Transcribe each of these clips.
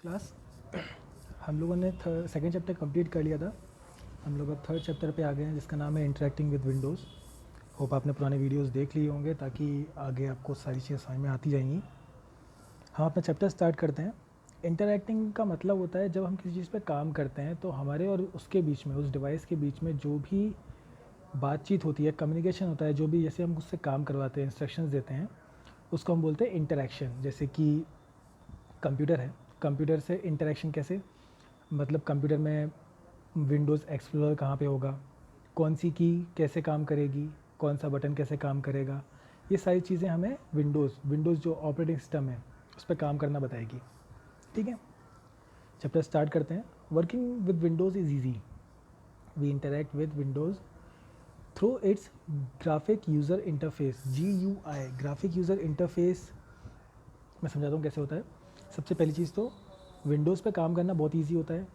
Class हम लोगों ने सेकेंड चैप्टर कंप्लीट कर लिया था। हम लोग अब थर्ड चैप्टर पे आ गए हैं जिसका नाम है इंटरेक्टिंग विद विंडोज़। होप आपने पुराने वीडियोस देख लिए होंगे ताकि आगे आपको सारी चीज़ें समझ में आती जाएंगी। हम अपना चैप्टर स्टार्ट करते हैं। इंटरेक्टिंग का मतलब होता है जब हम किसी चीज़ पे काम करते हैं तो हमारे और उसके बीच में, उस डिवाइस के बीच में जो भी बातचीत होती है, कम्युनिकेशन होता है, जो भी जैसे हम उससे काम करवाते हैं, इंस्ट्रक्शंस देते हैं, उसको हम बोलते हैं इंटरेक्शन। जैसे कि कंप्यूटर है, कंप्यूटर से इंटरेक्शन कैसे, मतलब कंप्यूटर में विंडोज़ एक्सप्लोरर कहाँ पे होगा, कौन सी की कैसे काम करेगी, कौन सा बटन कैसे काम करेगा, ये सारी चीज़ें हमें विंडोज़ जो ऑपरेटिंग सिस्टम है उस पर काम करना बताएगी। ठीक है, चैप्टर स्टार्ट करते हैं। Working with Windows is easy. We interact with Windows through its graphic user interface, GUI। Graphic user interface मैं समझाता हूँ कैसे होता है। सबसे पहली चीज़ तो विंडोज़ पे काम करना बहुत ईजी होता है,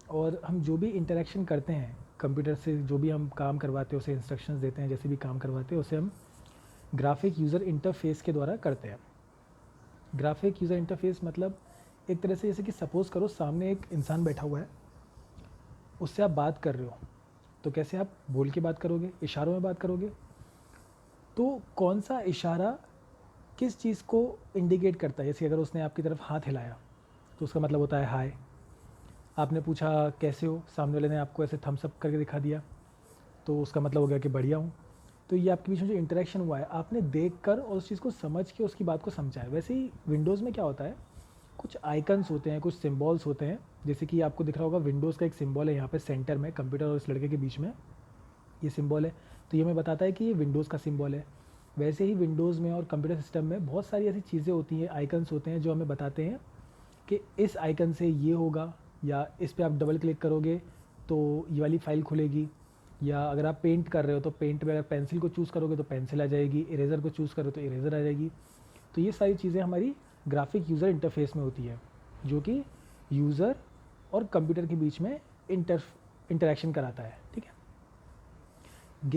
और हम जो भी इंटरेक्शन करते हैं कंप्यूटर से, जो भी हम काम करवाते हैं, उसे इंस्ट्रक्शंस देते हैं, जैसे भी काम करवाते हैं उसे हम ग्राफिक यूज़र इंटरफेस के द्वारा करते हैं। ग्राफिक यूज़र इंटरफेस मतलब एक तरह से जैसे कि सपोज़ करो सामने एक इंसान बैठा हुआ है, उससे आप बात कर रहे हो, तो कैसे आप बोल के बात करोगे, इशारों में बात करोगे। तो कौन सा इशारा किस चीज़ को इंडिकेट करता है, जैसे अगर उसने आपकी तरफ हाथ हिलाया तो उसका मतलब होता है हाय। आपने पूछा कैसे हो, सामने वाले ने आपको ऐसे थम्स अप करके दिखा दिया, तो उसका मतलब हो गया कि बढ़िया हूँ। तो ये आपके बीच में जो इंटरेक्शन हुआ है, आपने देख कर और उस चीज़ को समझ के उसकी बात को समझा है। वैसे ही विंडोज़ में क्या होता है, कुछ आइकन्स होते हैं, कुछ सिम्बॉल्स होते हैं। जैसे कि आपको दिख रहा होगा विंडोज़ का एक सिम्बॉल है यहाँ पे सेंटर में, कंप्यूटर और इस लड़के के बीच में ये सिम्बॉल है, तो ये हमें बताता है कि ये विंडोज़ का सिम्बॉल है। वैसे ही विंडोज़ में और कंप्यूटर सिस्टम में बहुत सारी ऐसी चीज़ें होती हैं, आइकन्स होते हैं जो हमें बताते हैं कि इस आइकन से ये होगा, या इस पे आप डबल क्लिक करोगे तो ये वाली फ़ाइल खुलेगी, या अगर आप पेंट कर रहे हो तो पेंट में अगर पेंसिल को चूज़ करोगे तो पेंसिल आ जाएगी, इरेज़र को चूज़ करो तो इरेज़र आ जाएगी। तो ये सारी चीज़ें हमारी ग्राफिक यूज़र इंटरफेस में होती है, जो कि यूज़र और कंप्यूटर के बीच में इंटरेक्शन कराता है। ठीक है,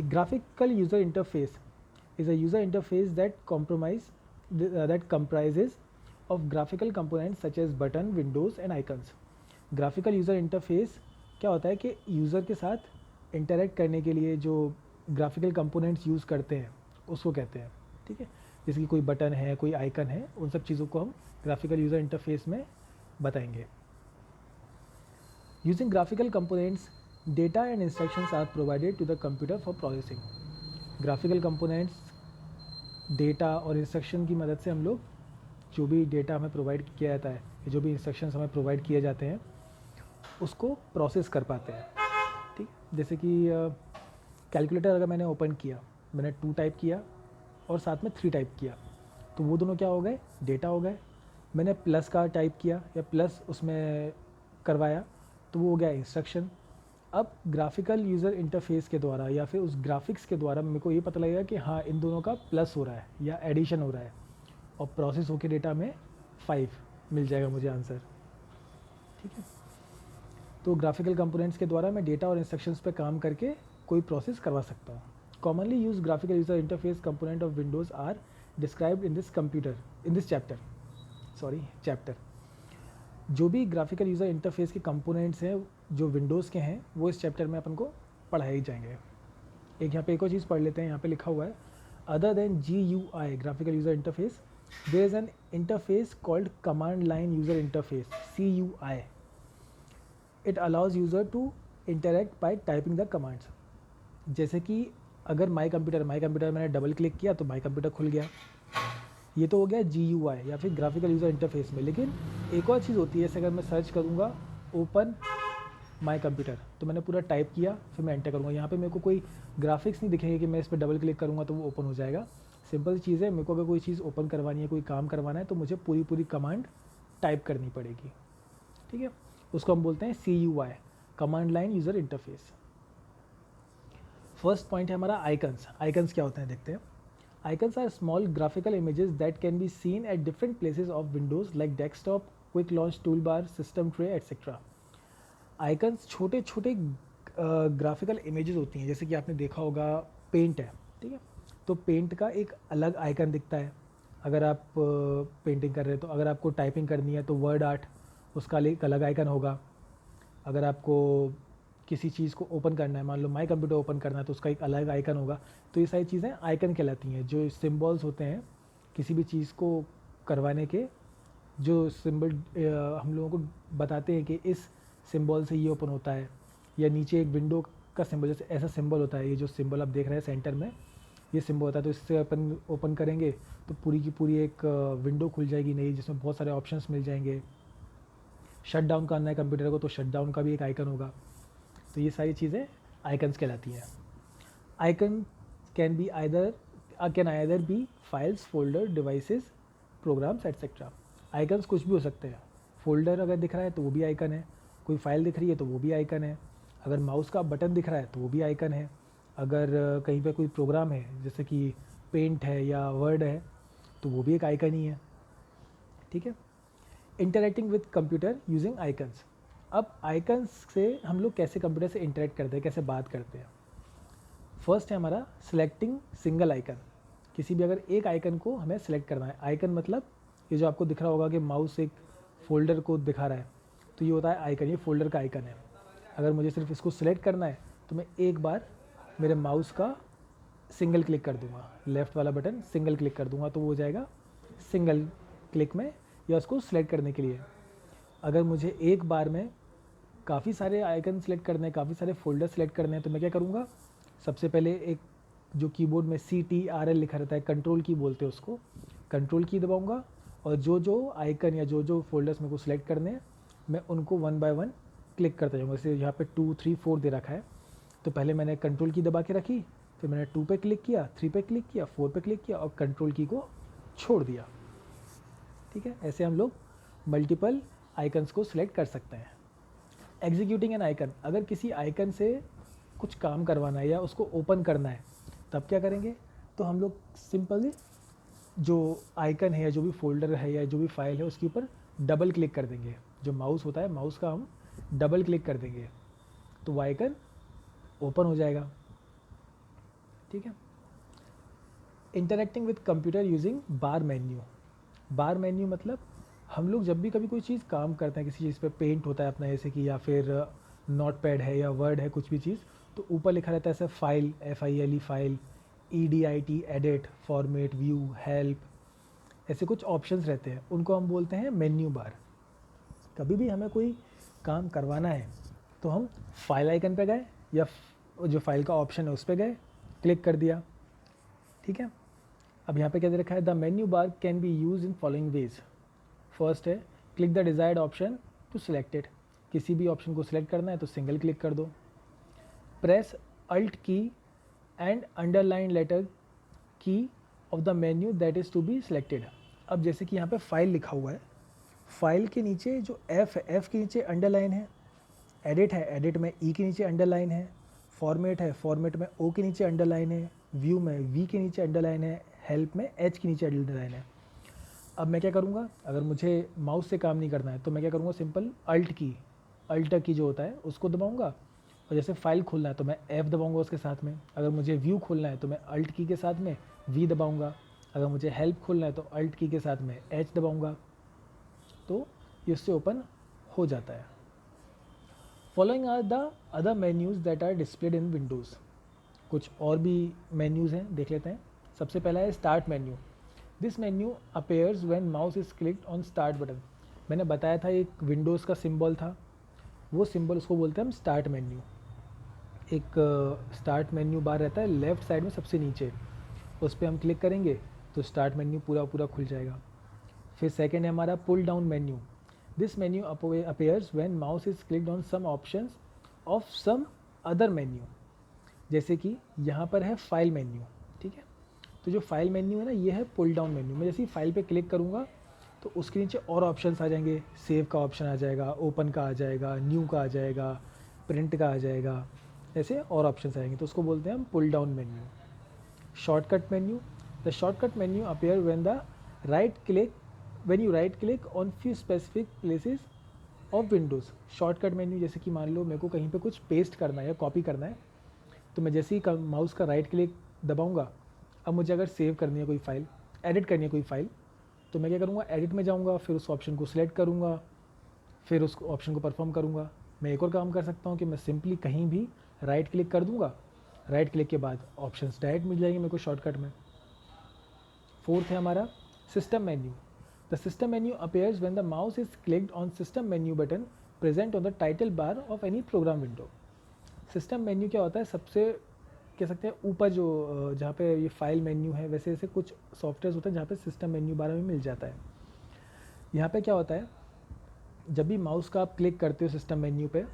graphical user interface is a user interface that comprises of graphical components such as button, windows and icons. Graphical user interface क्या होता है कि यूज़र के साथ इंटरेक्ट करने के लिए जो ग्राफिकल कंपोनेंट्स यूज़ करते हैं उसको कहते हैं। ठीक है, जैसे कि कोई बटन है, कोई आइकन है, उन सब चीज़ों को हम ग्राफिकल यूज़र इंटरफेस में बताएंगे। Using graphical components, data and instructions are provided to the computer for processing. Graphical components, data और इंस्ट्रक्शन की मदद से हम लोग जो भी डेटा हमें प्रोवाइड किया जाता है, जो भी इंस्ट्रक्शंस हमें प्रोवाइड किए जाते हैं, उसको प्रोसेस कर पाते हैं। ठीक, जैसे कि कैलकुलेटर अगर मैंने ओपन किया, मैंने 2 टाइप किया और साथ में 3 टाइप किया, तो वो दोनों क्या हो गए, डेटा हो गए। मैंने प्लस का टाइप किया या प्लस उसमें करवाया, तो वो हो गया इंस्ट्रक्शन। अब ग्राफिकल यूज़र इंटरफेस के द्वारा या फिर उस ग्राफिक्स के द्वारा मेरे को ये पता लगेगा कि हाँ इन दोनों का प्लस हो रहा है या एडिशन हो रहा है, और प्रोसेस होकर डेटा में 5 मिल जाएगा मुझे आंसर। ठीक है, तो ग्राफिकल कंपोनेंट्स के द्वारा मैं डेटा और इंस्ट्रक्शंस पे काम करके कोई प्रोसेस करवा सकता हूँ। Commonly use graphical user interface component of Windows are described in this chapter. जो भी ग्राफिकल यूज़र इंटरफेस के कंपोनेंट्स हैं जो विंडोज़ के हैं, वो इस चैप्टर में अपन को पढ़ाए जाएंगे। एक यहाँ पे एक और चीज़ पढ़ लेते हैं, यहाँ पे लिखा हुआ है other than GUI graphical user interface there is an interface called command line user interface, CUI। It allows user to interact by typing the commands. जैसे कि अगर माई कंप्यूटर मैंने डबल क्लिक किया तो माई कंप्यूटर खुल गया, ये तो हो गया GUI या फिर ग्राफिकल यूज़र इंटरफेस में। लेकिन एक और चीज़ होती है, जैसे अगर मैं सर्च करूँगा ओपन माई कंप्यूटर, तो मैंने पूरा टाइप किया, फिर मैं एंटर करूँगा, यहाँ पे मेरे को कोई ग्राफिक्स नहीं दिखेंगे कि मैं इस पर डबल क्लिक करूँगा तो वो ओपन हो जाएगा। सिंपल चीज़ है, मेरे को अगर कोई चीज़ ओपन करवानी है, कोई काम करवाना है, तो मुझे पूरी कमांड टाइप करनी पड़ेगी। ठीक है, उसको हम बोलते हैं CUI, command line user interface. First point है हमारा आइकन्स। आइकन्स क्या होते हैं देखते हैं। Icons are small graphical images that can be seen at different places of Windows like desktop, quick launch tool bar, system tray etcetera. Icons छोटे छोटे graphical images होती हैं, जैसे कि आपने देखा होगा पेंट है। ठीक है, तो पेंट का एक अलग आइकन दिखता है अगर आप पेंटिंग कर रहे हो। तो अगर आपको टाइपिंग करनी है तो वर्ड आर्ट उसका एक अलग आइकन होगा। अगर आपको किसी चीज़ को ओपन करना है, मान लो माई कंप्यूटर ओपन करना है, तो उसका एक अलग आइकन होगा। तो ये सारी चीज़ें आइकन कहलाती हैं, जो सिम्बॉल्स होते हैं किसी भी चीज़ को करवाने के, जो सिंबल हम लोगों को बताते हैं कि इस सिंबल से ये ओपन होता है। या नीचे एक विंडो का सिंबल, जैसे ऐसा सिंबल होता है, ये जो सिंबल आप देख रहे हैं सेंटर में, ये सिंबल होता है। तो इससे अपन ओपन करेंगे तो पूरी की पूरी एक विंडो खुल जाएगी नई, जिसमें बहुत सारे ऑप्शंस मिल जाएंगे। शट डाउन करना है कंप्यूटर को तो शट डाउन का भी एक आइकन होगा। तो ये सारी चीज़ें आइकन्स कहलाती हैं। Icon can either be files, folder, devices, programs etcetera. Icons कुछ भी हो सकते हैं। फोल्डर अगर दिख रहा है तो वो भी आइकन है, कोई फाइल दिख रही है तो वो भी आइकन है, अगर माउस का बटन दिख रहा है तो वो भी आइकन है, अगर कहीं पे कोई प्रोग्राम है जैसे कि पेंट है या वर्ड है तो वो भी एक आइकन ही है। ठीक है। Interacting with computer using icons. अब आइकन्स से हम लोग कैसे कंप्यूटर से इंटरेक्ट करते हैं, कैसे बात करते हैं। फर्स्ट है हमारा सिलेक्टिंग सिंगल आइकन। किसी भी अगर एक आइकन को हमें सेलेक्ट करना है, आइकन मतलब ये जो आपको दिख रहा होगा कि माउस एक फोल्डर को दिखा रहा है, तो ये होता है आइकन, ये फोल्डर का आइकन है। अगर मुझे सिर्फ इसको सिलेक्ट करना है तो मैं एक बार मेरे माउस का सिंगल क्लिक कर दूंगा, लेफ़्ट वाला बटन सिंगल क्लिक कर दूंगा तो वो हो जाएगा सिंगल क्लिक में, या उसको सिलेक्ट करने के लिए। अगर मुझे एक बार में काफ़ी सारे आइकन सेलेक्ट करने हैं, काफ़ी सारे फोल्डर सेलेक्ट करने हैं, तो मैं क्या करूँगा, सबसे पहले एक जो कीबोर्ड में CTRL लिखा रहता है, कंट्रोल की बोलते हैं उसको, कंट्रोल की दबाऊँगा और जो जो आइकन या जो जो फोल्डर्स मेरे को सिलेक्ट करने हैं मैं उनको 1 बाय 1 क्लिक करता जाऊँगा। जैसे यहाँ पे 2, 3, 4 दे रखा है, तो पहले मैंने कंट्रोल की दबा के रखी, फिर मैंने 2 पे क्लिक किया, 3 पे क्लिक किया, 4 पे क्लिक किया और कंट्रोल की को छोड़ दिया। ठीक है। ऐसे हम लोग मल्टीपल आइकन्स को सिलेक्ट कर सकते हैं। एग्जीक्यूटिंग एन आइकन, अगर किसी आइकन से कुछ काम करवाना है या उसको ओपन करना है तब क्या करेंगे, तो हम लोग सिंपली जो आइकन है या जो भी फोल्डर है या जो भी फाइल है उसके ऊपर डबल क्लिक कर देंगे। जो माउस होता है, माउस का हम डबल क्लिक कर देंगे तो वो आइकन ओपन हो जाएगा। ठीक है। Interacting with computer using bar menu. Bar menu मतलब हम लोग जब भी कभी कोई चीज़ काम करते हैं, किसी चीज़ पे पेंट होता है अपना जैसे कि, या फिर नोट पैड है या वर्ड है, कुछ भी चीज़, तो ऊपर लिखा रहता है ऐसे file, FILE file, EDIT edit, format, view, help, ऐसे कुछ ऑप्शंस रहते हैं, उनको हम बोलते हैं मेन्यू बार। कभी भी हमें कोई काम करवाना है तो हम फाइल आइकन पे गए या जो फाइल का ऑप्शन है उस पर गए, क्लिक कर दिया। ठीक है। अब यहाँ पे क्या दे रखा है, the menu bar can be use in following ways. First है click the desired option to selected. किसी भी ऑप्शन को सिलेक्ट करना है तो सिंगल क्लिक कर दो। Press alt key and underline letter key of the menu that is to be selected. अब जैसे कि यहाँ पे फाइल लिखा हुआ है, फाइल के नीचे जो F है, F के नीचे अंडरलाइन है, एडिट है, एडिट में E के नीचे अंडरलाइन है, फॉर्मेट है, फॉर्मेट में O के नीचे अंडरलाइन है, व्यू में V के नीचे अंडरलाइन है, हेल्प में H के नीचे अंडरलाइन है। अब मैं क्या करूँगा, अगर मुझे माउस से काम नहीं करना है तो मैं क्या करूँगा, सिंपल अल्ट की जो होता है उसको दबाऊँगा, और जैसे फाइल खोलना है तो मैं F दबाऊँगा उसके साथ में। अगर मुझे व्यू खोलना है तो मैं अल्ट की के साथ में V दबाऊँगा। अगर मुझे हेल्प खोलना है तो अल्ट की के साथ में H दबाऊँगा, तो ये उससे ओपन हो जाता है। Following are the other menus that are displayed in Windows. कुछ और भी मेन्यूज़ हैं, देख लेते हैं। सबसे पहला है start menu. This menu appears when mouse is clicked on start button. मैंने बताया था एक विंडोज़ का सिंबल था, वो सिंबल उसको बोलते हैं हम स्टार्ट मेन्यू। एक स्टार्ट मेन्यू बार रहता है लेफ़्ट साइड में सबसे नीचे, उस पर हम क्लिक करेंगे तो स्टार्ट मेन्यू पूरा पूरा खुल जाएगा। फिर सेकेंड है हमारा pull down menu. This menu appears when mouse is clicked on some options of some other menu. जैसे कि यहाँ पर है फाइल मेन्यू। ठीक है। तो जो फाइल मेन्यू है ना, ये है पुल डाउन मेन्यू। मैं जैसे ही फाइल पे क्लिक करूँगा तो उसके नीचे और ऑप्शंस आ जाएंगे, सेव का ऑप्शन आ जाएगा, ओपन का आ जाएगा, न्यू का आ जाएगा, प्रिंट का आ जाएगा, ऐसे और ऑप्शंस आएंगे, तो उसको बोलते हैं हम pull down menu. Shortcut menu. The shortcut menu appear when you right click on few specific places of Windows. Shortcut menu जैसे कि मान लो मेरे को कहीं पे कुछ पेस्ट करना है या कॉपी करना है, तो मैं जैसे ही माउस का राइट क्लिक दबाऊंगा, अब मुझे अगर सेव करनी है कोई फाइल, एडिट करनी है कोई फाइल, तो मैं क्या करूँगा, एडिट में जाऊँगा, फिर उस ऑप्शन को सिलेक्ट करूँगा, फिर उस ऑप्शन को परफॉर्म करूँगा। मैं एक और काम कर सकता हूँ कि मैं सिंपली कहीं भी राइट क्लिक कर दूँगा, राइट क्लिक के बाद ऑप्शंस डायरेक्ट मिल जाएंगे मेरे को शॉर्टकट में। फोर्थ है हमारा system menu. The system menu appears when the mouse is clicked on system menu button present on the title bar of any program window. System menu क्या होता है, सबसे कह सकते हैं ऊपर जो जहाँ पे ये फाइल मेन्यू है, वैसे ऐसे कुछ सॉफ्टवेयर होते हैं जहाँ पे सिस्टम मेन्यू बार में मिल जाता है। यहाँ पे क्या होता है, जब भी माउस का आप क्लिक करते हो सिस्टम मेन्यू पे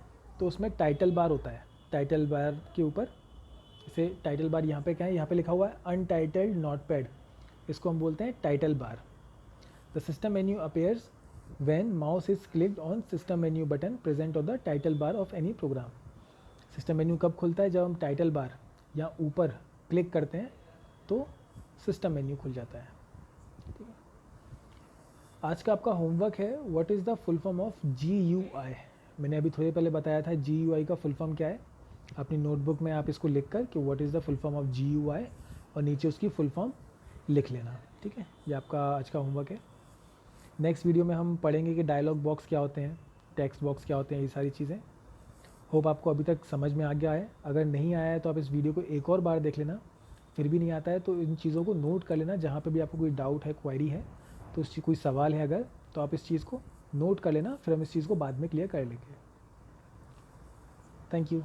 तो उसमें टाइटल बार होता है। टाइटल बार के ऊपर इसे टाइटल बार यहाँ पे क्या है, यहाँ पे लिखा हुआ है अनटाइटल्ड नोटपैड, इसको हम बोलते हैं title bar. The system menu appears when mouse is clicked on system menu button present on the title bar of any program. System menu कब खुलता है, जब हम टाइटल बार या ऊपर क्लिक करते हैं तो सिस्टम मेन्यू खुल जाता है। ठीक है, आज का आपका होमवर्क है what is the full form of GUI। मैंने अभी थोड़ी पहले बताया था GUI का फुल फॉर्म क्या है। अपनी नोटबुक में आप इसको लिख कर कि what is the full form of GUI और नीचे उसकी फुल फॉर्म लिख लेना। ठीक है, ये आपका आज का होमवर्क है। नेक्स्ट वीडियो में हम पढ़ेंगे कि डायलॉग बॉक्स क्या होते हैं, टेक्स्ट बॉक्स क्या होते हैं, ये सारी चीज़ें। होप आपको अभी तक समझ में आ गया है। अगर नहीं आया है तो आप इस वीडियो को एक और बार देख लेना, फिर भी नहीं आता है तो इन चीज़ों को नोट कर लेना। जहाँ पे भी आपको कोई डाउट है, क्वेरी है, तो उस कोई सवाल है अगर, तो आप इस चीज़ को नोट कर लेना, फिर हम इस चीज़ को बाद में क्लियर कर लेंगे। Thank you.